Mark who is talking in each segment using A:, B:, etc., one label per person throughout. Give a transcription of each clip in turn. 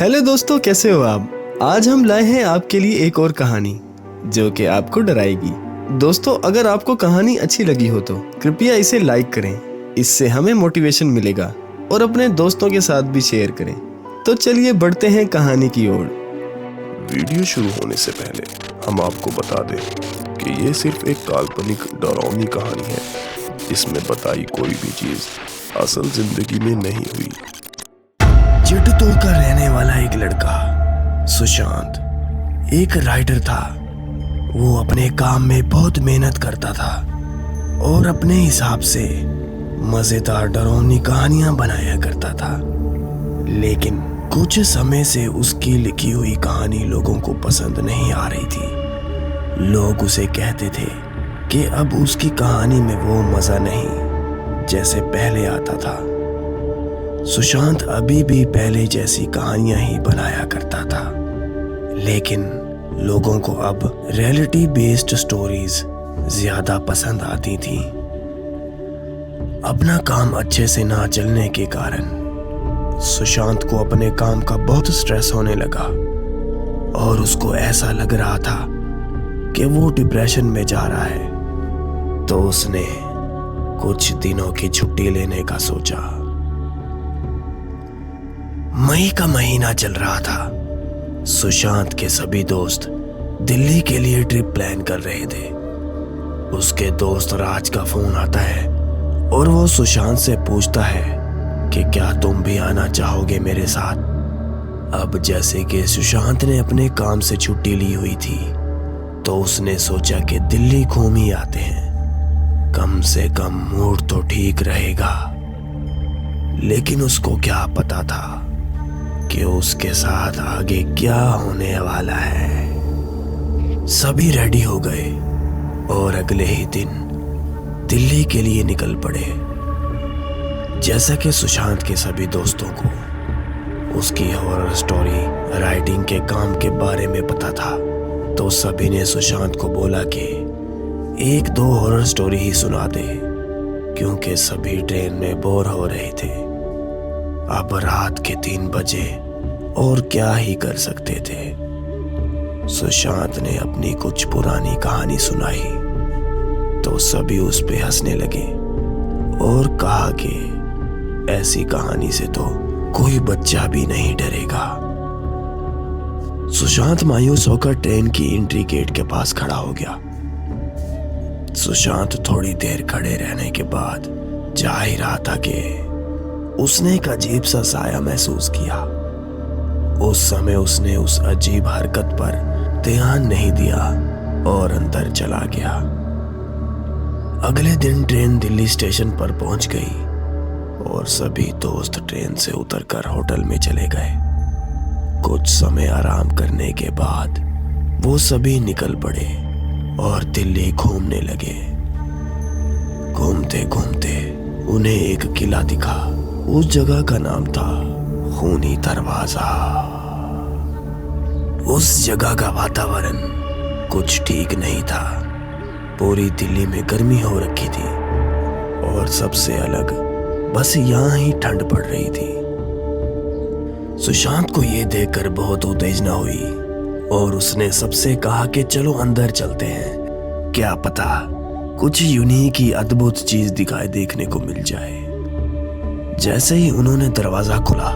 A: Hello दोस्तों, कैसे हो आप। आज हम लाए हैं आपके लिए एक और कहानी जो कि आपको डराएगी। दोस्तों, अगर आपको कहानी अच्छी लगी हो तो कृपया इसे लाइक करें, इससे हमें मोटिवेशन मिलेगा, और अपने दोस्तों के साथ भी शेयर करें। तो चलिए बढ़ते हैं कहानी की ओर।
B: वीडियो शुरू होने से पहले हम आपको बता दें कि ये सिर्फ एक काल्पनिक डरावनी कहानी है। इसमें बताई कोई भी चीज असल जिंदगी में नहीं हुई।
C: चिट्टूर का रहने वाला एक लड़का सुशांत एक राइटर था। वो अपने काम में बहुत मेहनत करता था और अपने हिसाब से मजेदार डरावनी कहानियां बनाया करता था। लेकिन कुछ समय से उसकी लिखी हुई कहानी लोगों को पसंद नहीं आ रही थी। लोग उसे कहते थे कि अब उसकी कहानी में वो मजा नहीं जैसे पहले आता था। सुशांत अभी भी पहले जैसी कहानियां ही बनाया करता था, लेकिन लोगों को अब रियलिटी बेस्ड स्टोरीज ज्यादा पसंद आती थी। अपना काम अच्छे से ना चलने के कारण सुशांत को अपने काम का बहुत स्ट्रेस होने लगा और उसको ऐसा लग रहा था कि वो डिप्रेशन में जा रहा है। तो उसने कुछ दिनों की छुट्टी लेने का सोचा। मई का महीना चल रहा था। सुशांत के सभी दोस्त दिल्ली के लिए ट्रिप प्लान कर रहे थे। उसके दोस्त राज का फोन आता है और वो सुशांत से पूछता है कि क्या तुम भी आना चाहोगे मेरे साथ। अब जैसे कि सुशांत ने अपने काम से छुट्टी ली हुई थी, तो उसने सोचा कि दिल्ली घूम ही आते हैं, कम से कम मूड तो ठीक रहेगा। लेकिन उसको क्या पता था कि उसके साथ आगे क्या होने वाला है। सभी रेडी हो गए और अगले ही दिन दिल्ली के लिए निकल पड़े। जैसा कि सुशांत के सभी दोस्तों को उसकी हॉरर स्टोरी राइटिंग के काम के बारे में पता था, तो सभी ने सुशांत को बोला कि एक दो हॉरर स्टोरी ही सुना दे, क्योंकि सभी ट्रेन में बोर हो रहे थे। अब रात के 3 बजे और क्या ही कर सकते थे। सुशांत ने अपनी कुछ पुरानी कहानी सुनाई तो सभी उस पे हंसने लगे और कहा कि ऐसी कहानी से तो कोई बच्चा भी नहीं डरेगा। सुशांत मायूस होकर ट्रेन की एंट्री गेट के पास खड़ा हो गया। सुशांत थोड़ी देर खड़े रहने के बाद जा ही रहा था कि उसने एक अजीब सा साया महसूस किया। उस समय उसने उस अजीब हरकत पर ध्यान नहीं दिया और अंदर चला गया। अगले दिन ट्रेन दिल्ली स्टेशन पर पहुंच गई और सभी दोस्त ट्रेन से उतरकर होटल में चले गए। कुछ समय आराम करने के बाद वो सभी निकल पड़े और दिल्ली घूमने लगे। घूमते घूमते उन्हें एक किला दिखा। उस जगह का नाम था खूनी दरवाजा। उस जगह का वातावरण कुछ ठीक नहीं था। पूरी दिल्ली में गर्मी हो रखी थी और सबसे अलग बस यहाँ ही ठंड पड़ रही थी। सुशांत को ये देखकर बहुत उत्तेजना हुई और उसने सबसे कहा कि चलो अंदर चलते हैं, क्या पता कुछ यूनिक ही अद्भुत चीज दिखाई देखने को मिल जाए। जैसे ही उन्होंने दरवाजा खोला,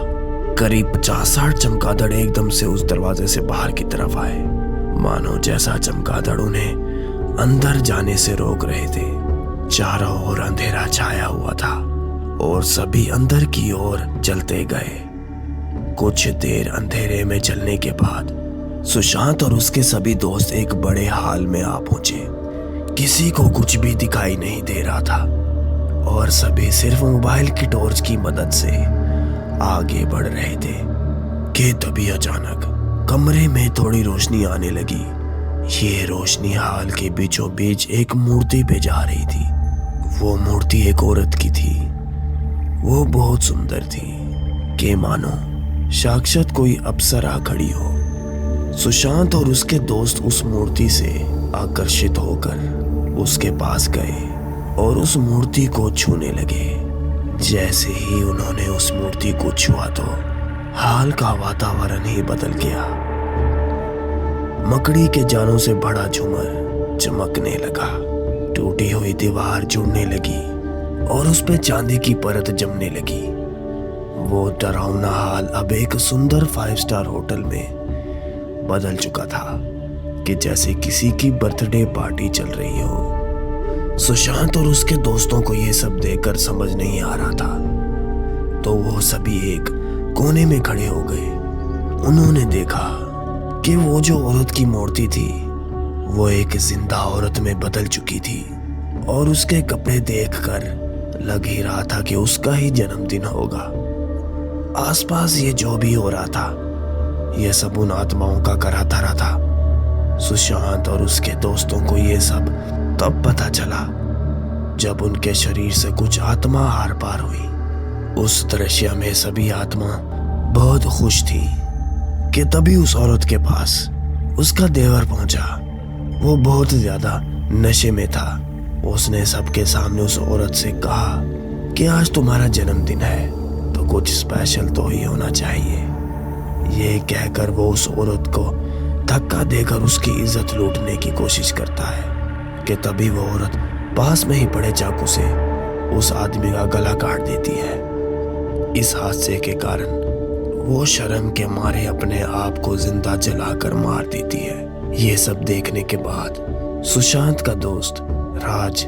C: करीब 50-60 चमगादड़ एकदम से उस दरवाजे से बाहर की तरफ आए, मानो जैसा चमगादड़ उन्हें अंदर जाने से रोक रहे थे। चारों ओर अंधेरा छाया हुआ था और सभी अंदर की ओर चलते गए। कुछ देर अंधेरे में चलने के बाद सुशांत और उसके सभी दोस्त एक बड़े हॉल में आ पहुंचे। किसी को कुछ भी दिखाई नहीं दे रहा था और सभी सिर्फ मोबाइल की टॉर्च की मदद से आगे बढ़ रहे थे कि तभी अचानक कमरे में थोड़ी रोशनी आने लगी। ये रोशनी हॉल के बीचों बीच एक मूर्ति पे जा रही थी। वो मूर्ति एक औरत की थी। वो बहुत सुंदर थी कि मानो साक्षात कोई अप्सरा खड़ी हो। सुशांत और उसके दोस्त उस मूर्ति से आकर्षित होकर उसके पास गए और उस मूर्ति को छूने लगे। जैसे ही उन्होंने उस मूर्ति को छुआ तो हाल का वातावरण ही बदल गया। मकड़ी के जालों से बड़ा झूमर चमकने लगा, टूटी हुई दीवार जुड़ने लगी और उस पे चांदी की परत जमने लगी। वो डरावना हाल अब एक सुंदर 5 स्टार होटल में बदल चुका था कि जैसे किसी की बर्थडे पार्टी चल रही हो। सुशांत और उसके दोस्तों को ये सब देखकर समझ नहीं आ रहा था, तो वो सभी एक कोने में खड़े हो गए। उन्होंने देखा कि वो जो औरत की मूर्ति थी वो एक जिंदा औरत में बदल चुकी थी और उसके कपड़े देखकर लग ही रहा था कि उसका ही जन्मदिन होगा। आसपास ये जो भी हो रहा था ये सब उन आत्माओं का करा धरा था। सुशांत और उसके दोस्तों को ये सब तब पता चला जब उनके शरीर से कुछ आत्मा आर पार हुई। उस दृश्य में सभी आत्मा बहुत खुश थी कि तभी उस औरत के पास उसका देवर पहुंचा। वो बहुत ज्यादा नशे में था। उसने सबके सामने उस औरत से कहा कि आज तुम्हारा जन्मदिन है तो कुछ स्पेशल तो ही होना चाहिए। ये कहकर वो उस औरत को धक्का देकर उसकी इज्जत लूटने की कोशिश करता है कि तभी वो औरत पास में ही पड़े चाकू से उस आदमी का गला काट देती है। इस हादसे के कारण वो शर्म के मारे अपने आप को जिंदा जलाकर मार देती है। ये सब देखने के बाद सुशांत का दोस्त राज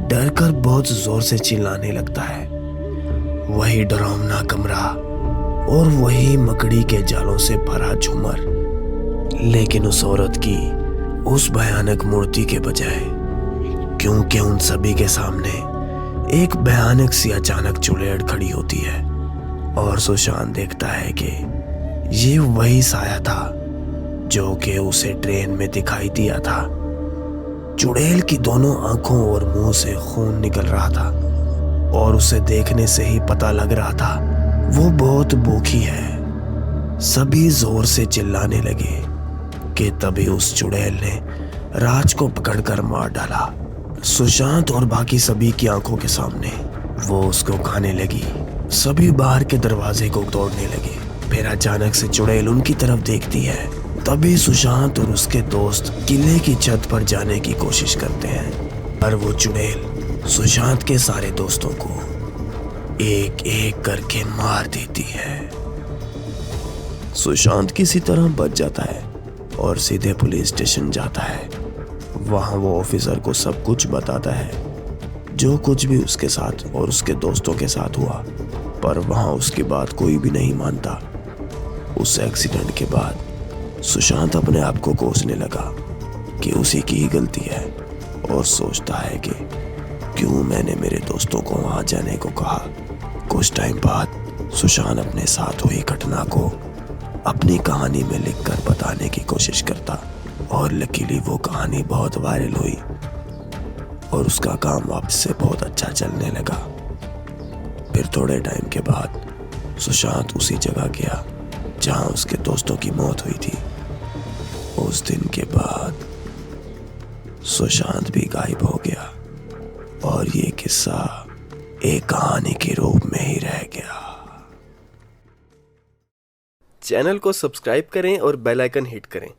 C: डरकर बहुत जोर से चिल्लाने लगता है। वही डरावना कमरा और वही मकड़ी के जालों से भरा झूमर, लेकिन उस औरत की उस भयानक मूर्ति के बजाय, क्योंकि उन सभी के सामने एक भयानक सी अचानक चुड़ैल खड़ी होती है और सुशांत देखता है कि ये वही साया था जो कि उसे ट्रेन में दिखाई दिया था। चुड़ैल की दोनों आंखों और मुंह से खून निकल रहा था और उसे देखने से ही पता लग रहा था वो बहुत भूखी है। सभी जोर से चिल्लाने लगे कि तभी उस चुड़ैल ने राज को पकड़कर मार डाला। सुशांत और बाकी सभी की आंखों के सामने वो उसको खाने लगी। सभी बाहर के दरवाजे को तोड़ने लगे। फिर अचानक से चुड़ैल उनकी तरफ देखती है। तभी सुशांत और उसके दोस्त किले की छत पर जाने की कोशिश करते हैं, पर वो चुड़ैल सुशांत के सारे दोस्तों को एक एक करके मार देती है। सुशांत किसी तरह बच जाता है और सीधे पुलिस स्टेशन जाता है। वहां वो ऑफिसर को सब कुछ बताता है, जो कुछ भी उसके साथ और उसके दोस्तों के साथ हुआ, पर वहां उसकी बात कोई भी नहीं मानता। उस एक्सीडेंट के बाद सुशांत अपने आप को कोसने लगा कि उसी की ही गलती है और सोचता है कि क्यों मैंने मेरे दोस्तों को वहां जाने को कहा। कुछ टाइम बाद सुशांत अपने साथ हुई घटना को अपनी कहानी में लिखकर बताने की कोशिश करता और लकीली वो कहानी बहुत वायरल हुई और उसका काम वापस से बहुत अच्छा चलने लगा। फिर थोड़े टाइम के बाद सुशांत उसी जगह गया जहां उसके दोस्तों की मौत हुई थी। उस दिन के बाद सुशांत भी गायब हो गया और ये किस्सा एक कहानी के रूप में ही रह गया।
A: चैनल को सब्सक्राइब करें और बेल आइकन हिट करें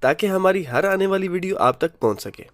A: ताकि हमारी हर आने वाली वीडियो आप तक पहुंच सके।